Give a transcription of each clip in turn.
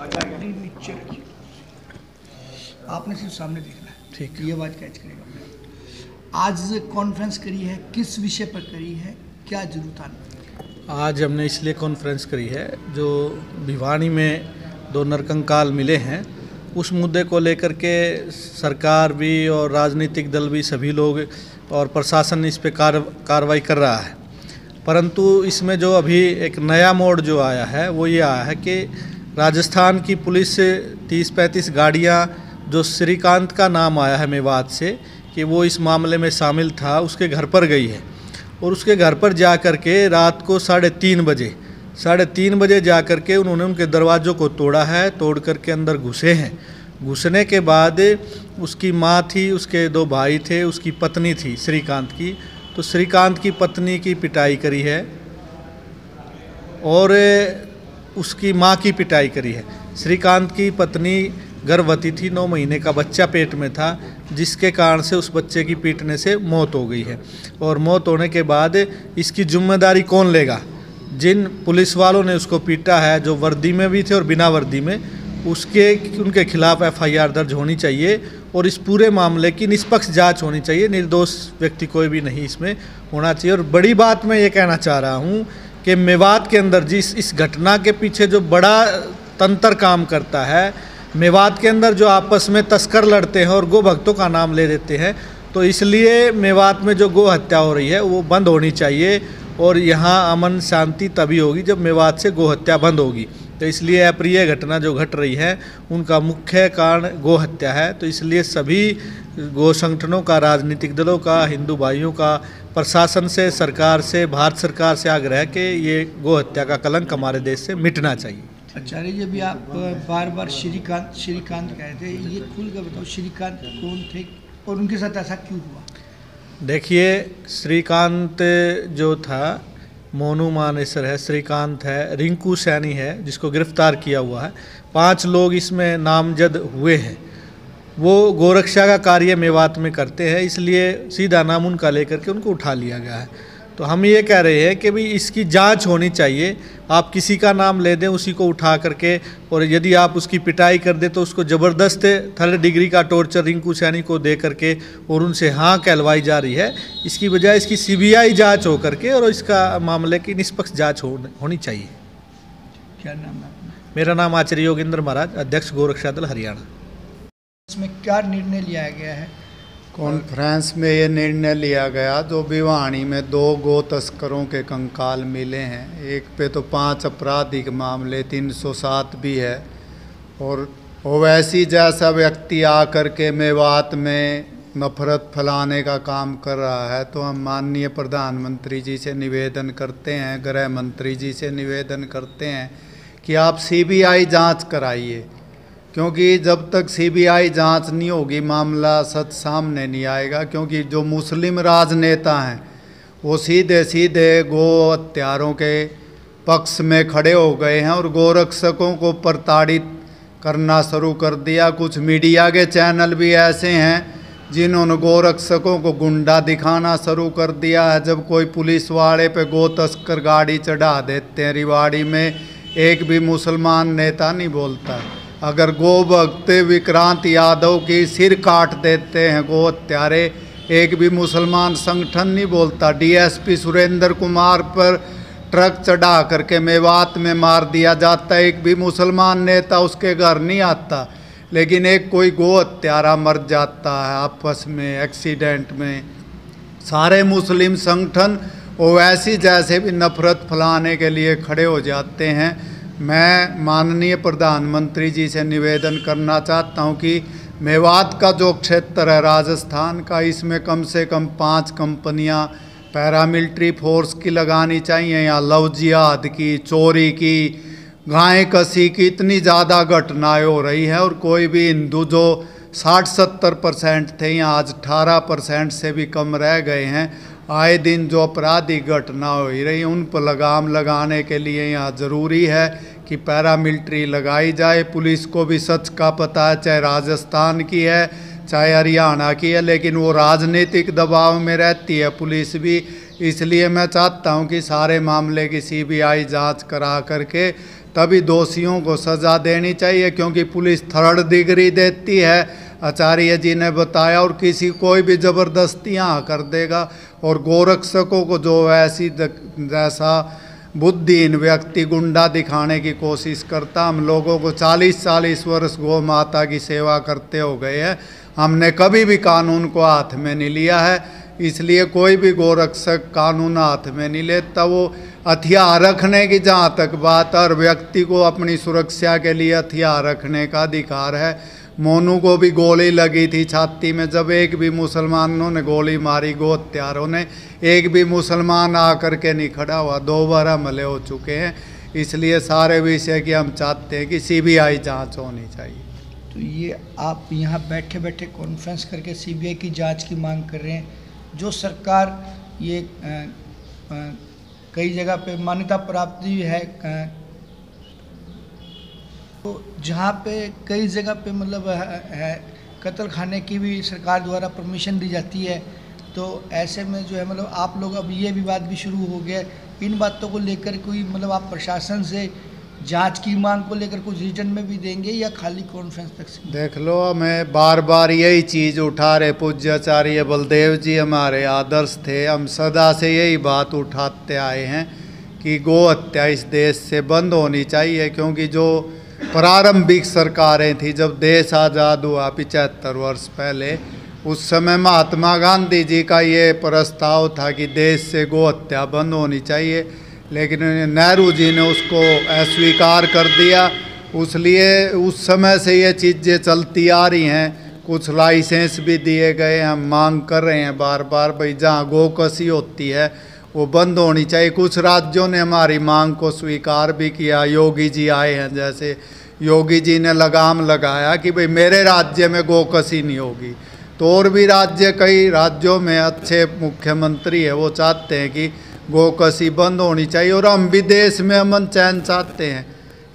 नीचे रखिए, आपने सिर्फ सामने देखना है। ठीक, ये आवाज कैच करेगा। आज कॉन्फ्रेंस करी है, किस विषय पर करी है, क्या जरूरत आना? आज हमने इसलिए कॉन्फ्रेंस करी है, जो भिवानी में 2 नरकंकाल मिले हैं, उस मुद्दे को लेकर के सरकार भी और राजनीतिक दल भी, सभी लोग और प्रशासन इस पे कार्रवाई कर रहा है। परंतु इसमें जो अभी एक नया मोड़ जो आया है वो ये आया है कि राजस्थान की पुलिस से 30-35 गाड़ियाँ, जो श्रीकांत का नाम आया है मेवात से कि वो इस मामले में शामिल था, उसके घर पर गई है और उसके घर पर जा कर के रात को 3:30 बजे जा कर के उन्होंने उनके दरवाज़ों को तोड़ा है। तोड़ कर के अंदर घुसे हैं। घुसने के बाद उसकी माँ थी, उसके 2 भाई थे, उसकी पत्नी थी श्रीकांत की, तो श्रीकांत की पत्नी की पिटाई करी है और उसकी माँ की पिटाई करी है। श्रीकांत की पत्नी गर्भवती थी, 9 महीने का बच्चा पेट में था, जिसके कारण से उस बच्चे की पीटने से मौत हो गई है। और मौत होने के बाद इसकी जिम्मेदारी कौन लेगा? जिन पुलिस वालों ने उसको पीटा है, जो वर्दी में भी थे और बिना वर्दी में, उनके खिलाफ FIR दर्ज होनी चाहिए और इस पूरे मामले की निष्पक्ष जांच होनी चाहिए। निर्दोष व्यक्ति कोई भी नहीं इसमें होना चाहिए। और बड़ी बात मैं ये कहना चाह रहा हूँ कि मेवात के अंदर जिस इस घटना के पीछे जो बड़ा तंत्र काम करता है, मेवात के अंदर जो आपस में तस्कर लड़ते हैं और गो भक्तों का नाम ले देते हैं, तो इसलिए मेवात में जो गो हत्या हो रही है वो बंद होनी चाहिए। और यहाँ अमन शांति तभी होगी जब मेवात से गो हत्या बंद होगी। तो इसलिए अप्रिय घटना जो घट रही है उनका मुख्य कारण गो हत्या है। तो इसलिए सभी गो संगठनों का, राजनीतिक दलों का, हिंदू भाइयों का प्रशासन से, सरकार से, भारत सरकार से आग्रह है कि ये गो हत्या का कलंक हमारे देश से मिटना चाहिए। आचार्य जी, अभी आप बार बार श्रीकांत कह रहे थे, ये खुल कर बताओ श्रीकांत कौन थे और उनके साथ ऐसा क्यों हुआ? देखिए, श्रीकांत जो था, मोनू मानेसर है, श्रीकांत है, रिंकू सैनी है जिसको गिरफ्तार किया हुआ है, 5 लोग इसमें नामजद हुए हैं। वो गोरक्षा का कार्य मेवात में करते हैं, इसलिए सीधा नाम उनका लेकर के उनको उठा लिया गया है। तो हम ये कह रहे हैं कि भाई इसकी जांच होनी चाहिए। आप किसी का नाम ले दें, उसी को उठा करके, और यदि आप उसकी पिटाई कर दें तो उसको ज़बरदस्त 3rd डिग्री का टॉर्चर रिंकू सैनी को दे करके और उनसे हाँ कहलवाई जा रही है। इसकी बजाय इसकी CBI जांच हो करके और इसका मामले की निष्पक्ष जांच होनी चाहिए। क्या नाम है आपका? मेरा नाम आचार्य योगेंद्र महाराज, अध्यक्ष गोरक्षा दल हरियाणा। इसमें क्या निर्णय लिया गया है? कॉन्फ्रेंस में ये निर्णय लिया गया, जो भिवानी में 2 गो तस्करों के कंकाल मिले हैं, एक पे तो 5 आपराधिक मामले, 307 भी है, और ओवैसी जैसा व्यक्ति आकर के मेवात में नफरत फैलाने का काम कर रहा है। तो हम माननीय प्रधानमंत्री जी से निवेदन करते हैं, गृह मंत्री जी से निवेदन करते हैं कि आप CBI जांच कराइए, क्योंकि जब तक CBI जांच नहीं होगी मामला सच सामने नहीं आएगा। क्योंकि जो मुस्लिम राजनेता हैं वो सीधे सीधे गो हत्यारों के पक्ष में खड़े हो गए हैं और गोरक्षकों को प्रताड़ित करना शुरू कर दिया। कुछ मीडिया के चैनल भी ऐसे हैं जिन्होंने गोरक्षकों को गुंडा दिखाना शुरू कर दिया है। जब कोई पुलिस वाले पे गो तस्कर गाड़ी चढ़ा देते हैं रिवाड़ी में, एक भी मुसलमान नेता नहीं बोलता। अगर गो भक्त विक्रांत यादव की सिर काट देते हैं गो हत्यारे, एक भी मुसलमान संगठन नहीं बोलता। DSP सुरेंद्र कुमार पर ट्रक चढ़ा करके मेवात में मार दिया जाता है, एक भी मुसलमान नेता उसके घर नहीं आता। लेकिन एक कोई गो हत्यारा मर जाता है आपस में एक्सीडेंट में, सारे मुस्लिम संगठन ओवैसी जैसे भी नफरत फैलाने के लिए खड़े हो जाते हैं। मैं माननीय प्रधानमंत्री जी से निवेदन करना चाहता हूं कि मेवात का जो क्षेत्र है राजस्थान का, इसमें कम से कम 5 कंपनियां पैरामिलिट्री फोर्स की लगानी चाहिए। यहाँ लव जिहाद की, चोरी की, गाय कसी की इतनी ज़्यादा घटनाएं हो रही हैं और कोई भी हिंदू जो 60-70% थे यहाँ आज 18% से भी कम रह गए हैं। आए दिन जो आपराधिक घटना हो रही उन पर लगाम लगाने के लिए यहाँ ज़रूरी है कि पैरामिलिट्री लगाई जाए। पुलिस को भी सच का पता है, चाहे राजस्थान की है चाहे हरियाणा की है, लेकिन वो राजनीतिक दबाव में रहती है पुलिस भी। इसलिए मैं चाहता हूं कि सारे मामले की CBI जांच करा करके तभी दोषियों को सज़ा देनी चाहिए, क्योंकि पुलिस 3rd डिग्री देती है, आचार्य जी ने बताया, और किसी कोई भी ज़बरदस्ती यहाँ कर देगा। और गोरक्षकों को जो ऐसी जैसा बुद्धिहीन व्यक्ति गुंडा दिखाने की कोशिश करता, हम लोगों को 40-40 वर्ष गौ माता की सेवा करते हो गए हैं, हमने कभी भी कानून को हाथ में नहीं लिया है। इसलिए कोई भी गोरक्षक कानून हाथ में नहीं लेता। वो हथियार रखने की जहाँ तक बात, हर व्यक्ति को अपनी सुरक्षा के लिए हथियार रखने का अधिकार है। मोनू को भी गोली लगी थी छाती में, जब एक भी मुसलमानों ने गोली मारी, गो हत्यारों ने, एक भी मुसलमान आकर के नहीं खड़ा हुआ। 2 बार हमले हो चुके हैं। इसलिए सारे विषय की हम चाहते हैं कि सीबीआई जांच होनी चाहिए। तो ये आप यहाँ बैठे बैठे कॉन्फ्रेंस करके सीबीआई की जांच की मांग कर रहे हैं, जो सरकार ये कई जगह पे मान्यता प्राप्त भी है, तो जहाँ पे कई जगह पे मतलब है कत्ल खाने की भी सरकार द्वारा परमिशन दी जाती है, तो ऐसे में जो है मतलब आप लोग अब ये विवाद भी शुरू हो गया, इन बातों को लेकर कोई मतलब आप प्रशासन से जांच की मांग को लेकर कुछ रिटर्न में भी देंगे या खाली कॉन्फ्रेंस तक से? देख लो, हमें बार बार यही चीज़ उठा रहे पूज्याचार्य बलदेव जी हमारे आदर्श थे, हम सदा से यही बात उठाते आए हैं कि गौ हत्या इस देश से बंद होनी चाहिए। क्योंकि जो प्रारंभिक सरकारें थी, जब देश आज़ाद हुआ 75 वर्ष पहले, उस समय महात्मा गांधी जी का ये प्रस्ताव था कि देश से गौ हत्या बंद होनी चाहिए, लेकिन नेहरू जी ने उसको अस्वीकार कर दिया। उसलिए उस समय से ये चीज़ें चलती आ रही हैं। कुछ लाइसेंस भी दिए गए, हम मांग कर रहे हैं बार बार, भाई जहाँ गोकशी होती है वो बंद होनी चाहिए। कुछ राज्यों ने हमारी मांग को स्वीकार भी किया। योगी जी आए हैं, जैसे योगी जी ने लगाम लगाया कि भाई मेरे राज्य में गोकशी नहीं होगी, तो और भी राज्य, कई राज्यों में अच्छे मुख्यमंत्री है, वो चाहते हैं कि गोकशी बंद होनी चाहिए। और हम भी देश में अमन चैन चाहते हैं,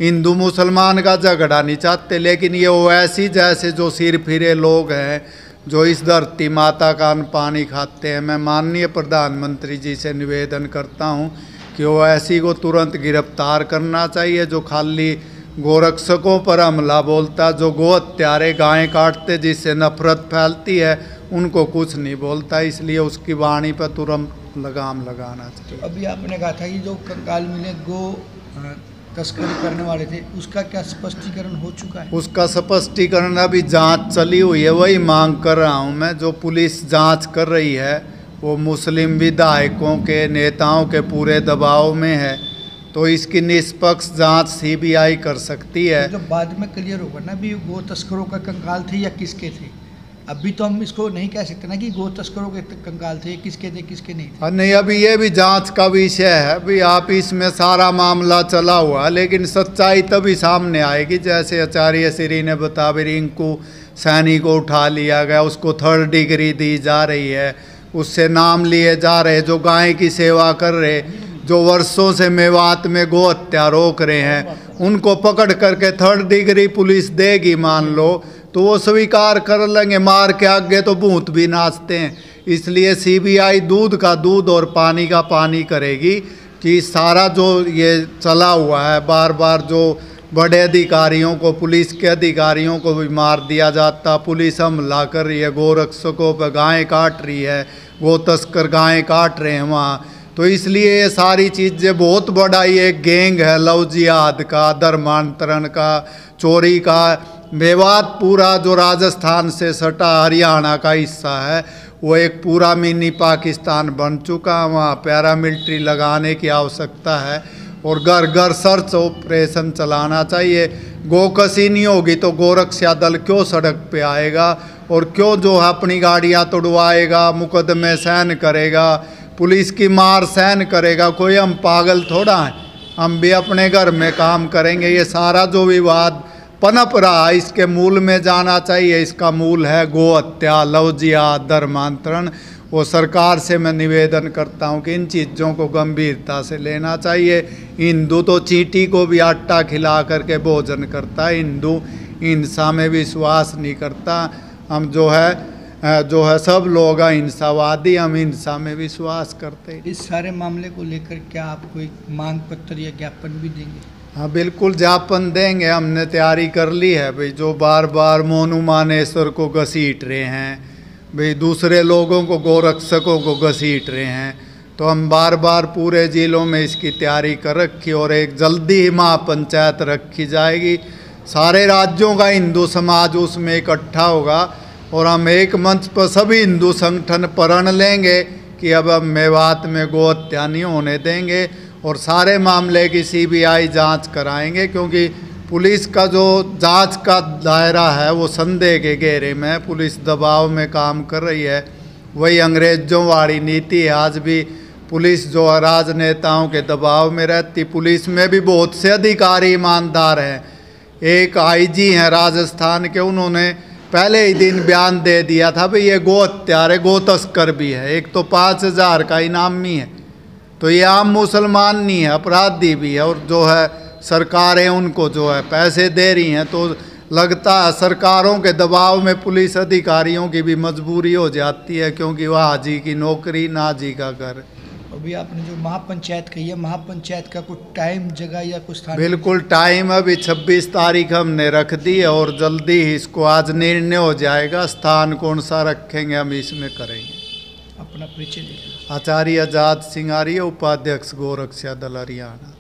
हिंदू मुसलमान का झगड़ा नहीं चाहते। लेकिन ये ओवैसी जैसे जो सिर फिरे लोग हैं, जो इस धरती माता का अन्न पानी खाते हैं, मैं माननीय प्रधानमंत्री जी से निवेदन करता हूं कि ओवैसी को तुरंत गिरफ्तार करना चाहिए। जो खाली गोरक्षकों पर हमला बोलता, जो गो हत्यारे गायें काटते जिससे नफरत फैलती है, उनको कुछ नहीं बोलता। इसलिए उसकी वाणी पर तुरंत लगाम लगाना चाहिए। तो अभी आपने कहा था कि जो कंकाल मिले गो तस्करी करने वाले थे, उसका क्या स्पष्टीकरण हो चुका है? उसका स्पष्टीकरण अभी जांच चली हुई है, वही मांग कर रहा हूं मैं। जो पुलिस जांच कर रही है वो मुस्लिम विधायकों के, नेताओं के पूरे दबाव में है, तो इसकी निष्पक्ष जांच सीबीआई कर सकती है। तो बाद में क्लियर होगा ना भी गो तस्करों का कंकाल थे या किसके थे। अभी तो हम इसको नहीं कह सकते ना कि गो तस्करों के कंकाल थे, किसके थे किसके नहीं थे। नहीं, अभी ये भी जांच का विषय है। अभी आप इसमें सारा मामला चला हुआ, लेकिन सच्चाई तभी सामने आएगी। जैसे आचार्य श्री ने बताया, रिंकू सैनी को उठा लिया गया, उसको 3rd डिग्री दी जा रही है, उससे नाम लिए जा रहे, जो गाय की सेवा कर रहे, जो वर्षों से मेवात में गो हत्या रोक रहे हैं, उनको पकड़ करके 3rd डिग्री पुलिस देगी मान लो, तो वो स्वीकार कर लेंगे। मार के आगे तो भूत भी नाचते हैं। इसलिए सीबीआई दूध का दूध और पानी का पानी करेगी कि सारा जो ये चला हुआ है, बार बार जो बड़े अधिकारियों को, पुलिस के अधिकारियों को भी मार दिया जाता, पुलिस हमला कर रही है, गोरक्षकों पर गायें काट रही है, गो तस्कर गायें काट रहे हैं वहाँ। तो इसलिए ये सारी चीज़ें बहुत बड़ा ये गैंग है, लव जिहाद का, धर्मांतरण का, चोरी का। मेवात पूरा जो राजस्थान से सटा हरियाणा का हिस्सा है, वो एक पूरा मिनी पाकिस्तान बन चुका है। वहाँ पैरामिलिट्री लगाने की आवश्यकता है और घर घर सर्च ऑपरेशन चलाना चाहिए। गोकशी नहीं होगी तो गोरक्षा दल क्यों सड़क पे आएगा और क्यों जो है अपनी गाड़ियाँ तोड़वाएगा, मुकदमे सहन करेगा, पुलिस की मार सहन करेगा। कोई हम पागल थोड़ा हैं, हम भी अपने घर में काम करेंगे। ये सारा जो विवाद पनप रहा, इसके मूल में जाना चाहिए। इसका मूल है गो हत्या, लव जिहाद, धर्मांतरण। वो सरकार से मैं निवेदन करता हूँ कि इन चीज़ों को गंभीरता से लेना चाहिए। हिंदू तो चींटी को भी आटा खिला करके भोजन करता है, हिंदू हिंसा में विश्वास नहीं करता। हम जो है सब लोग अहिंसावादी, हम हिंसा में विश्वास करते हैं। इस सारे मामले को लेकर क्या आप कोई मांग पत्र या ज्ञापन भी देंगे? हाँ बिल्कुल ज्ञापन देंगे, हमने तैयारी कर ली है भाई। जो बार बार मोनू मानेश्वर को घसीट रहे हैं भाई, दूसरे लोगों को गोरक्षकों को घसीट रहे हैं, तो हम बार बार पूरे जिलों में इसकी तैयारी कर रखी और एक जल्दी ही महापंचायत रखी जाएगी। सारे राज्यों का हिंदू समाज उसमें इकट्ठा होगा और हम एक मंच पर सभी हिंदू संगठन प्रण लेंगे कि अब हम मेवात में गौ हत्या नहीं होने देंगे और सारे मामले की CBI जांच कराएंगे, क्योंकि पुलिस का जो जांच का दायरा है वो संदेह के घेरे में, पुलिस दबाव में काम कर रही है। वही अंग्रेजों वाली नीति है। आज भी पुलिस जो राजनेताओं के दबाव में रहती, पुलिस में भी बहुत से अधिकारी ईमानदार हैं। एक IG हैं राजस्थान के, उन्होंने पहले ही दिन बयान दे दिया था भाई ये गो हत्यारे गो तस्कर भी है। एक तो 5000 का इनामी है, तो ये आम मुसलमान नहीं है, अपराधी भी है। और जो है सरकारें उनको जो है पैसे दे रही हैं, तो लगता है सरकारों के दबाव में पुलिस अधिकारियों की भी मजबूरी हो जाती है, क्योंकि वह हाजी की नौकरी ना जी का घर। अभी आपने जो महापंचायत कही है, महापंचायत का कुछ टाइम जगह या कुछ स्थान? बिल्कुल टाइम अभी 26 तारीख हमने रख दी है और जल्दी ही इसको आज निर्णय हो जाएगा। स्थान कौन सा रखेंगे हम इसमें करेंगे। अपना परिचय दीजिए। आचार्य आजाद सिंह आर्य, उपाध्यक्ष गोरक्षा दल हरियाणा।